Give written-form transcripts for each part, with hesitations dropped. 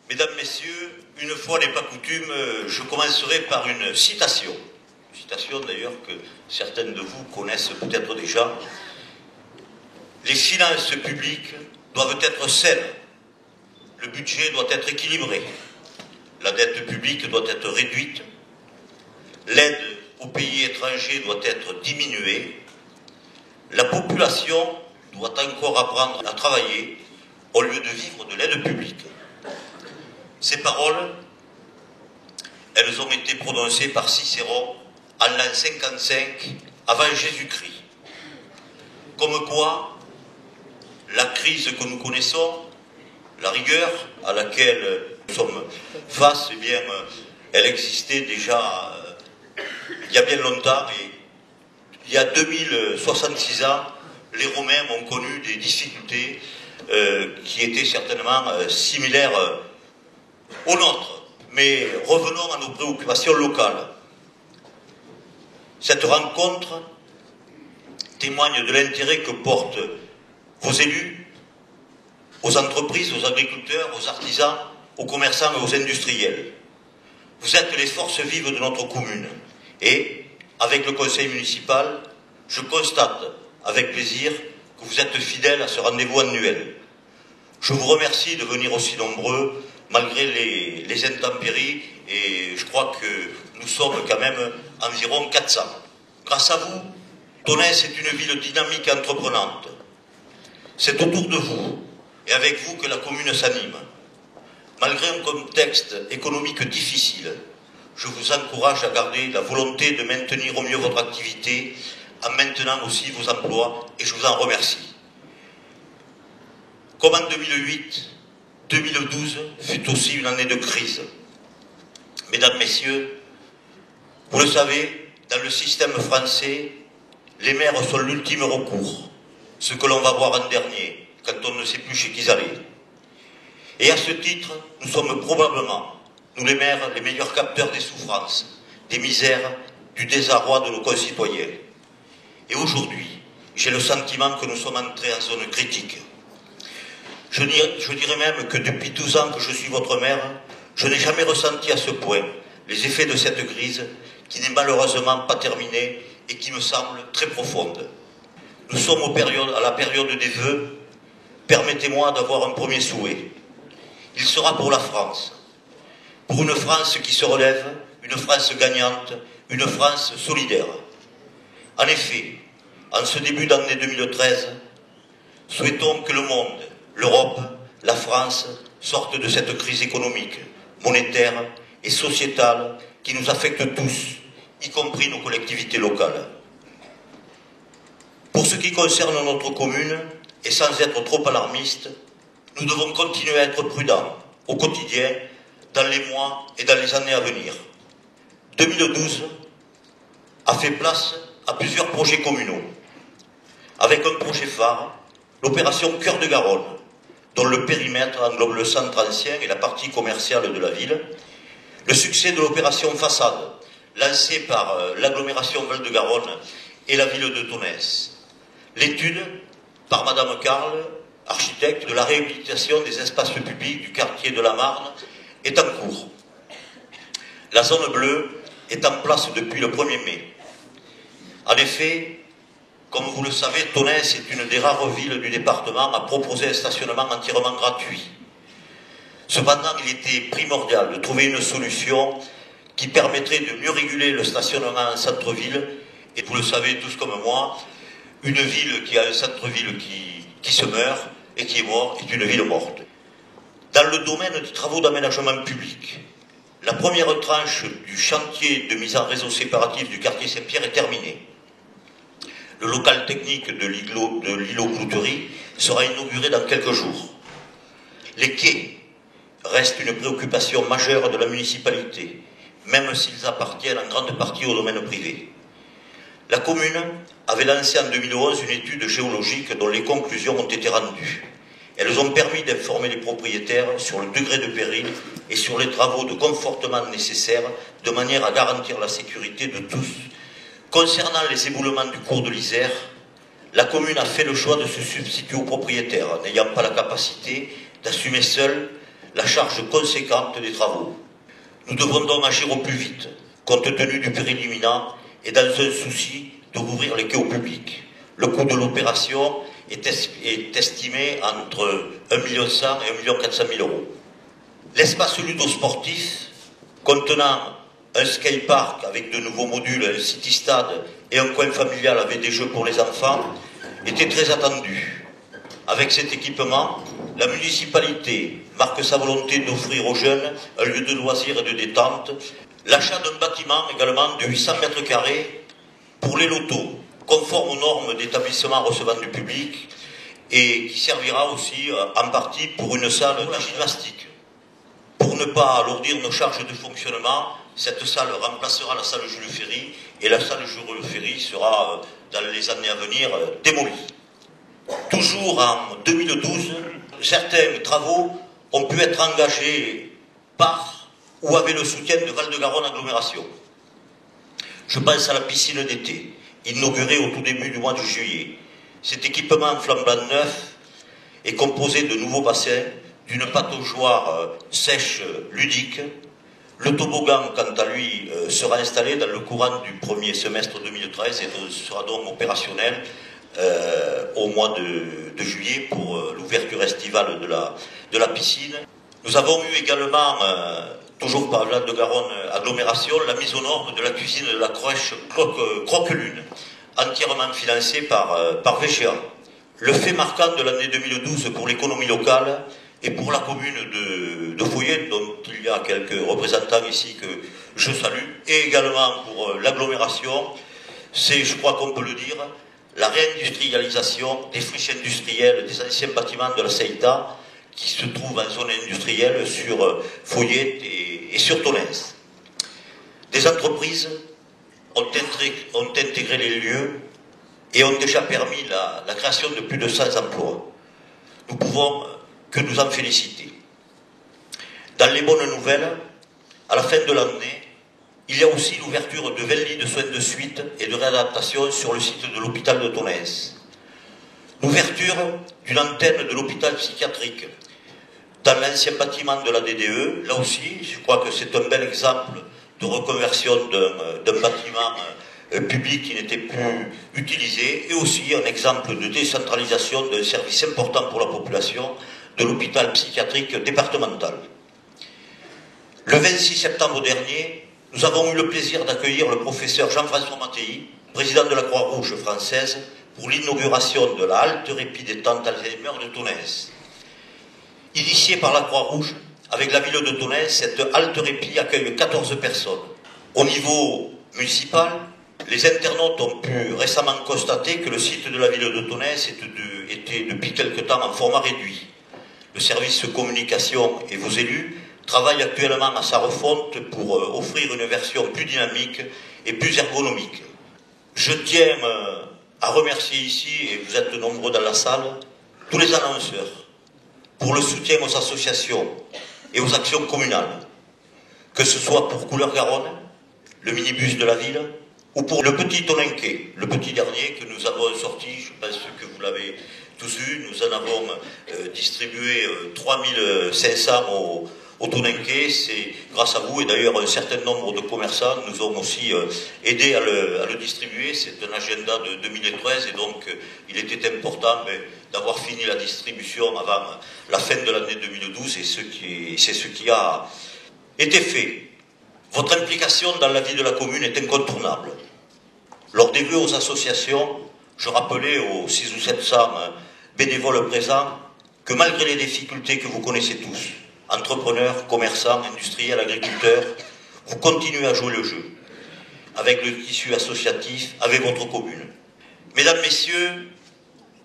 Mesdames, Messieurs, une fois n'est pas coutume, je commencerai par une citation. Une citation d'ailleurs que certaines de vous connaissent peut-être déjà. Les finances publiques doivent être saines. Le budget doit être équilibré. La dette publique doit être réduite. L'aide aux pays étrangers doit être diminuée. La population doit encore apprendre à travailler au lieu de vivre de l'aide publique. Ces paroles, elles ont été prononcées par Cicéron en l'an 55 avant Jésus-Christ. Comme quoi, la crise que nous connaissons, la rigueur à laquelle nous sommes face, eh bien, elle existait déjà il y a bien longtemps. Et il y a 2066 ans, les Romains ont connu des difficultés qui étaient certainement similaires aux nôtres. Mais revenons à nos préoccupations locales. Cette rencontre témoigne de l'intérêt que portent vos élus aux entreprises, aux agriculteurs, aux artisans, aux commerçants et aux industriels. Vous êtes les forces vives de notre commune. Et, avec le conseil municipal, je constate avec plaisir que vous êtes fidèles à ce rendez-vous annuel. Je vous remercie de venir aussi nombreux, malgré les intempéries, et je crois que nous sommes quand même environ 400. Grâce à vous, Tonnes est une ville dynamique et entreprenante. C'est autour de vous et avec vous que la commune s'anime. Malgré un contexte économique difficile, je vous encourage à garder la volonté de maintenir au mieux votre activité en maintenant aussi vos emplois, et je vous en remercie. Comme en 2008, 2012 fut aussi une année de crise. Mesdames, Messieurs, vous le savez, dans le système français, les maires sont l'ultime recours, ce que l'on va voir en dernier, quand on ne sait plus chez qui aller. Et à ce titre, nous sommes probablement, nous les maires, les meilleurs capteurs des souffrances, des misères, du désarroi de nos concitoyens. Et aujourd'hui, j'ai le sentiment que nous sommes entrés en zone critique. Je dirais même que depuis 12 ans que je suis votre maire, je n'ai jamais ressenti à ce point les effets de cette crise qui n'est malheureusement pas terminée et qui me semble très profonde. Nous sommes à la période des vœux. Permettez-moi d'avoir un premier souhait. Il sera pour la France. Pour une France qui se relève, une France gagnante, une France solidaire. En effet, en ce début d'année 2013, souhaitons que le monde, l'Europe, la France sortent de cette crise économique, monétaire et sociétale qui nous affecte tous, y compris nos collectivités locales. Pour ce qui concerne notre commune, et sans être trop alarmiste, nous devons continuer à être prudents au quotidien, dans les mois et dans les années à venir. 2012 a fait place à plusieurs projets communaux, avec un projet phare, l'opération Cœur de Garonne, dont le périmètre englobe le centre ancien et la partie commerciale de la ville, le succès de l'opération Façade, lancée par l'agglomération Val-de-Garonne et la ville de Tonnes, l'étude par Madame Carle, architecte, de la réhabilitation des espaces publics du quartier de la Marne est en cours. La zone bleue est en place depuis le 1er mai. En effet, comme vous le savez, Tonnes est une des rares villes du département à proposer un stationnement entièrement gratuit. Cependant, il était primordial de trouver une solution qui permettrait de mieux réguler le stationnement en centre-ville. Et vous le savez tous comme moi, une ville qui a un centre-ville qui se meurt et qui est mort est une ville morte. Dans le domaine des travaux d'aménagement public, la première tranche du chantier de mise en réseau séparatif du quartier Saint-Pierre est terminée. Le local technique de l'îlot Clouterie sera inauguré dans quelques jours. Les quais restent une préoccupation majeure de la municipalité, même s'ils appartiennent en grande partie au domaine privé. La commune avait lancé en 2011 une étude géologique dont les conclusions ont été rendues. Elles ont permis d'informer les propriétaires sur le degré de péril et sur les travaux de confortement nécessaires de manière à garantir la sécurité de tous. Concernant les éboulements du cours de l'Isère, la commune a fait le choix de se substituer aux propriétaires, n'ayant pas la capacité d'assumer seul la charge conséquente des travaux. Nous devrons donc agir au plus vite, compte tenu du péril imminent et dans un souci de rouvrir les quais au public. Le coût de l'opération est estimé entre 1,1 million et 1,4 million €. L'espace ludo-sportif, contenant un skatepark avec de nouveaux modules, un city-stade et un coin familial avec des jeux pour les enfants, était très attendu. Avec cet équipement, la municipalité marque sa volonté d'offrir aux jeunes un lieu de loisirs et de détente, l'achat d'un bâtiment également de 800 mètres carrés pour les lotos, conforme aux normes d'établissement recevant du public et qui servira aussi en partie pour une salle de gymnastique. Pour ne pas alourdir nos charges de fonctionnement, cette salle remplacera la salle Jules Ferry et la salle Jules Ferry sera, dans les années à venir, démolie. Toujours en 2012, certains travaux ont pu être engagés par ou avec le soutien de Val-de-Garonne Agglomération. Je pense à la piscine d'été, inaugurée au tout début du mois de juillet. Cet équipement flambant neuf est composé de nouveaux bassins, d'une pataugeoire sèche ludique. Le toboggan, quant à lui, sera installé dans le courant du premier semestre 2013 et sera donc opérationnel au mois de juillet pour l'ouverture estivale de la piscine. Nous avons eu également, toujours par Val-de-Garonne Agglomération, la mise aux normes de la cuisine de la crèche Croque-Lune, entièrement financée par VGA. Le fait marquant de l'année 2012 pour l'économie locale et pour la commune de Foyet, dont il y a quelques représentants ici que je salue, et également pour l'agglomération, c'est, je crois qu'on peut le dire, la réindustrialisation des friches industrielles des anciens bâtiments de la CEITA qui se trouvent en zone industrielle sur Foyet et sur Tonnes. Des entreprises ont intégré les lieux et ont déjà permis la création de plus de 100 emplois. Nous pouvons que nous en féliciter. Dans les bonnes nouvelles, à la fin de l'année, il y a aussi l'ouverture de 20 lits de soins de suite et de réadaptation sur le site de l'hôpital de Tonnes. L'ouverture d'une antenne de l'hôpital psychiatrique dans l'ancien bâtiment de la DDE, là aussi, je crois que c'est un bel exemple de reconversion d'un bâtiment public qui n'était plus utilisé, et aussi un exemple de décentralisation d'un service important pour la population de l'hôpital psychiatrique départemental. Le 26 septembre dernier, nous avons eu le plaisir d'accueillir le professeur Jean-François Mattei, président de la Croix-Rouge française, pour l'inauguration de la halte répit détente Alzheimer de Tonnes. Initiée par la Croix-Rouge, avec la ville de Tonnes, cette halte répit accueille 14 personnes. Au niveau municipal, les internautes ont pu récemment constater que le site de la ville de Tonnes était depuis quelque temps en format réduit. Le service communication et vos élus travaillent actuellement à sa refonte pour offrir une version plus dynamique et plus ergonomique. Je tiens à remercier ici, et vous êtes nombreux dans la salle, tous les annonceurs pour le soutien aux associations et aux actions communales, que ce soit pour Couleur Garonne, le minibus de la ville, ou pour le petit Tonenquais, le petit dernier que nous avons sorti, je pense que vous l'avez tous vu, nous en avons distribué 3500 au Tonenquais, c'est grâce à vous, et d'ailleurs un certain nombre de commerçants nous ont aussi aidé à le distribuer. C'est un agenda de 2013 et donc il était important d'avoir fini la distribution avant la fin de l'année 2012 et c'est ce qui a été fait. Votre implication dans la vie de la commune est incontournable. Lors des vœux aux associations, je rappelais aux 600 ou 700 bénévoles présents que malgré les difficultés que vous connaissez tous, entrepreneurs, commerçants, industriels, agriculteurs, vous continuez à jouer le jeu avec le tissu associatif, avec votre commune. Mesdames, Messieurs,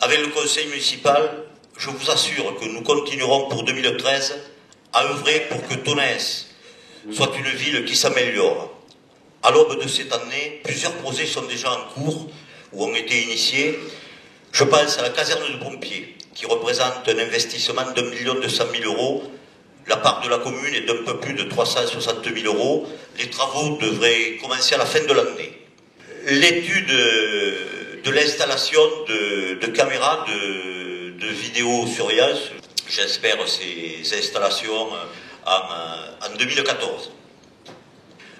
avec le conseil municipal, je vous assure que nous continuerons pour 2013 à œuvrer pour que Tonnes soit une ville qui s'améliore. À l'aube de cette année, plusieurs projets sont déjà en cours ou ont été initiés. Je pense à la caserne de pompiers, qui représente un investissement d'1 200 000 €. La part de la commune est d'un peu plus de 360 000 €. Les travaux devraient commencer à la fin de l'année. L'étude de l'installation de caméras de vidéosurveillance, j'espère, ces installations en 2014.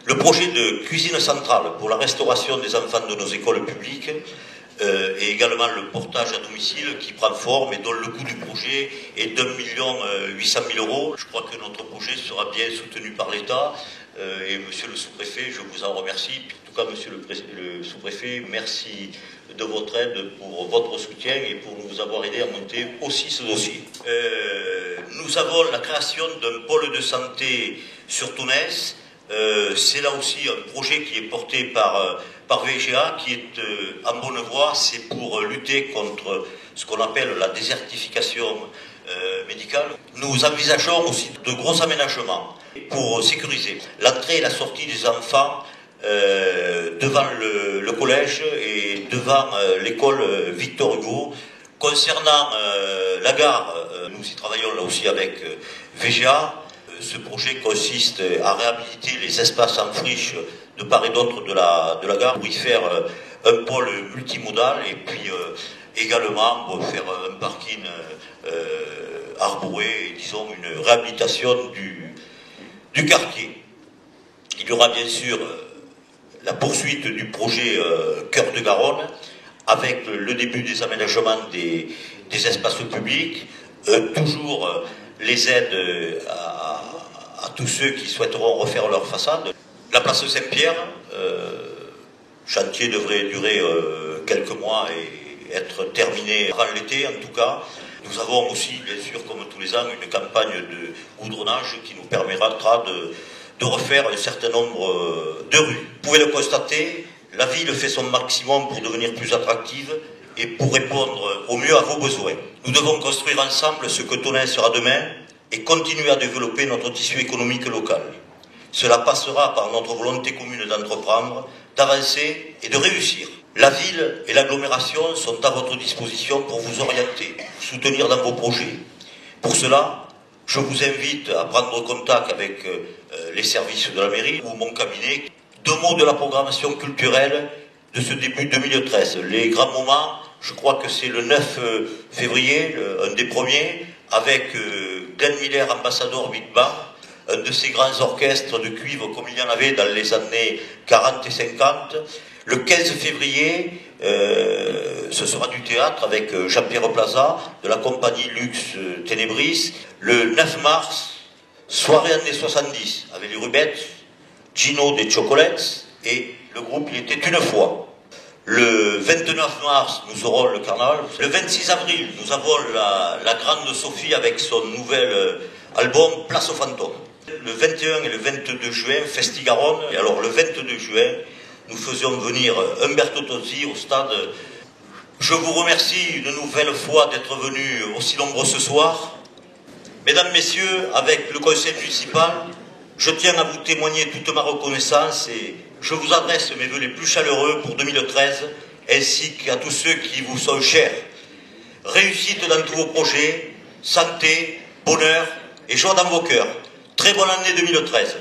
Le projet de cuisine centrale pour la restauration des enfants de nos écoles publiques et également le portage à domicile qui prend forme et dont le coût du projet est d'1,8 million €. Je crois que notre projet sera bien soutenu par l'État et monsieur le sous-préfet, je vous en remercie. En tout cas, monsieur le sous-préfet, merci de votre aide, pour votre soutien et pour nous avoir aidé à monter aussi ce dossier. Nous avons la création d'un pôle de santé sur Tonnes. C'est là aussi un projet qui est porté par VGA, qui est en bonne voie. C'est pour lutter contre ce qu'on appelle la désertification médicale. Nous envisageons aussi de gros aménagements pour sécuriser l'entrée et la sortie des enfants devant le collège et devant l'école Victor Hugo. Concernant la gare, nous y travaillons là aussi avec VGA. Ce projet consiste à réhabiliter les espaces en friche de part et d'autre de la gare pour y faire un pôle multimodal et puis également pour faire un parking arboré et disons une réhabilitation du quartier. Il y aura bien sûr la poursuite du projet Cœur de Garonne avec le début des aménagements des espaces publics, toujours les aides à tous ceux qui souhaiteront refaire leur façade. La place Saint-Pierre, chantier devrait durer quelques mois et être terminé avant l'été en tout cas. Nous avons aussi, bien sûr, comme tous les ans, une campagne de goudronnage qui nous permettra de refaire un certain nombre de rues. Vous pouvez le constater, la ville fait son maximum pour devenir plus attractive et pour répondre au mieux à vos besoins. Nous devons construire ensemble ce que Tonnes sera demain et continuer à développer notre tissu économique local. Cela passera par notre volonté commune d'entreprendre, d'avancer et de réussir. La ville et l'agglomération sont à votre disposition pour vous orienter, vous soutenir dans vos projets. Pour cela, je vous invite à prendre contact avec les services de la mairie ou mon cabinet. 2 mots de la programmation culturelle de ce début 2013. Les grands moments, je crois que c'est le 9 février, un des premiers, avec Glenn Miller, ambassadeur Big Band, un de ces grands orchestres de cuivre comme il y en avait dans les années 40 et 50. Le 15 février, ce sera du théâtre avec Jean-Pierre Plaza, de la compagnie Luxe Ténébris. Le 9 mars, soirée années 70, avec les Rubettes, Gino des Chocolates et le groupe Il était une fois. Le 29 mars, nous aurons le carnaval. Le 26 avril, nous avons la grande Sophie avec son nouvel album Place aux fantômes. Le 21 et le 22 juin, Festi-Garonne. Et alors le 22 juin, nous faisions venir Umberto Tozzi au stade. Je vous remercie une nouvelle fois d'être venus aussi nombreux ce soir. Mesdames, Messieurs, avec le conseil municipal, je tiens à vous témoigner toute ma reconnaissance et je vous adresse mes vœux les plus chaleureux pour 2013, ainsi qu'à tous ceux qui vous sont chers. Réussite dans tous vos projets, santé, bonheur et joie dans vos cœurs. Très bonne année 2013.